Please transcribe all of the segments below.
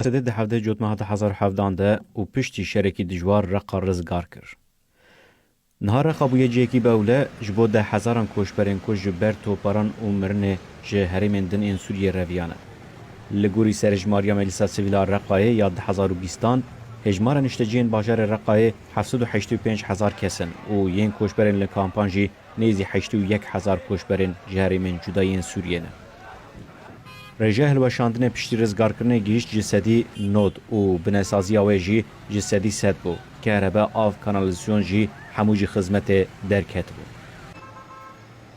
سده ده هفته جوت مهات هزار هفدان ده و پشتی شرکی دجوار رقا رزگار کر. نهار خابوی جیکی باوله جبو ده هزاران کوشبرین کوش جبر توپاران و مرنه جه هرمین دن این سوریه رویانه. لگوری سرجماریا ملیسا سویلا رقایه یا ده هزار و بیستان هجمار نشتجین باجار رقایه 785,000 کسن و ین کوشبرین لکامپانجی نیزی 81,000 کوشبرین جه هرمین جدایین سوریه نه. رژه هلوشاندن پشتی رزگارکرنه گیشت جسدی نود و بنسازی آویجی جسدی سد بو که هربه آف کانالیزیون جی هموجی خدمت درکت بو.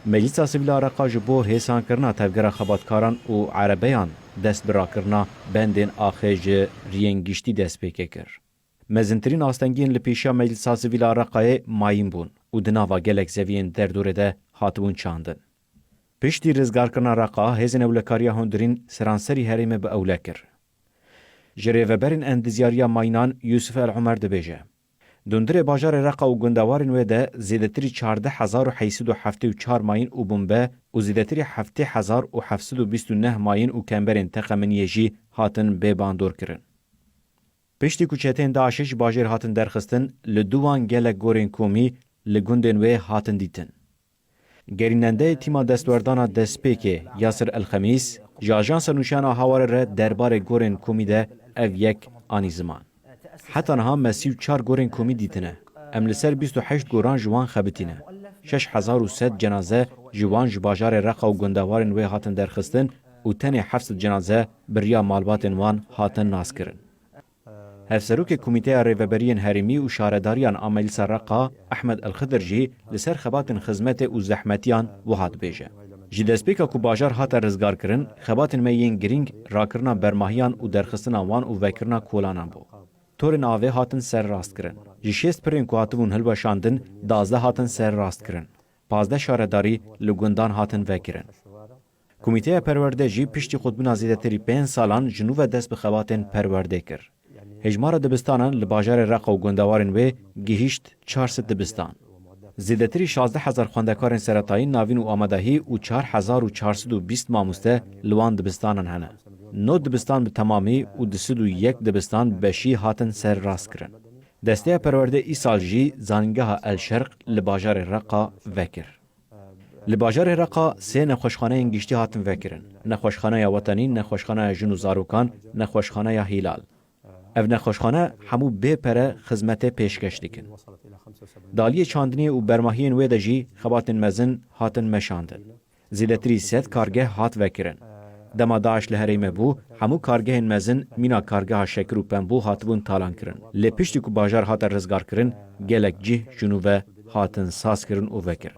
مجلس سیویل عراقا جبو هیسان کرنا تفگر خباتکاران و عربیان دست برا کرنا بندین آخیج رینگیشتی دست پیکه کر. مزنترین آستنگین لپیشا مجلس سیویل عراقای ماین بون و دناوا گلک زوین در دوره ده هاتبون چاندن. پشتی رزگارکرنا رقا هزین اولکاریا هندرین سرانسری هریم به اولکر. جریوبرین اندزیاریا ماینان یوسف العمر دبیجه. دندر باجار رقا و گندوارن وده زیدتری 14,874 ماین و بومبه و زیدتری 7,729 ماین و کمبرین تقمنیه جی هاتن به باندور کرن. پشتی کوچتین داعشش باجر هاتن درخستن لدوان گلک گورین کومی لگندن و هاتن دیتن. گریننده تیما دستوردانا دسپیک یاسر الخمیس جاجانس نوشانا هاوار را دربار گورین کومی ده او یک آنی زمان. حتی نها مسیو 4 گورین کومی دیتنه. ام لسر 28 گوران جوان خبتینه. 6,100 جنازه جوان جباجار رقا و گندوارن وی هاتن درخستن و تنی 700 جنازه بریا مالباتن وان هاتن ناس کرن. هفسروک کمیته ریوبرین هرمی و شارداریان آملیس رقا احمد الخضرجی لسر خباتن خدمت و زحمتیان و هات بیجه. جی دسپیکا کو باجار هات رزگار کرن خباتن میین گرینگ راکرنا برماهیان و درخستن وان و وکرنا کولانان بو. تورن آوه هاتن سر راست کرن. جی شیست پرین کو هاتبون هلوشاندن 12 هاتن سر راست کرن. 15 شارداری لگندان هاتن وکرن. کمیته پرورده جی پشتی خودبونا زیدتری 5 سالان جنوب دست به خباتن پرورده کر. هجمار دبستانان لباجار رقا و گندوارن و گهیشت 400 دبستان. زیدتری 16,000 خواندکارن سرطایی ناوین و آمدهی و 4,420 ماموسته لوان دبستانان هنه. 9 دبستان به تمامی و 201 دبستان بشی هاتن سر راست کرن. دسته پرورده ای سال جی زانگاه الشرق لباجار رقا وکر. لباجار رقا 3 نخوشخانه انگیشتی هاتن وکرن. نخوشخانه وطنی، نخوشخانه جنو زاروکان، نخوشخانه هیلال. اف نخوشخانه همو به پره خدمت پیشکش دیکن. دالی چاندنی و برماهین ویده جی خباتن مزن هاتن مشاندن. زیدتری 100 کارگه هات وکرن. دما داعش لهریم بو همو کارگه مزن مینا کارگه شکر و پنبو هاتبون تالان کرن. لپشتی کو باجار هات رزگار کرن گلک جه جنوبه هاتن ساس کرن و وکر.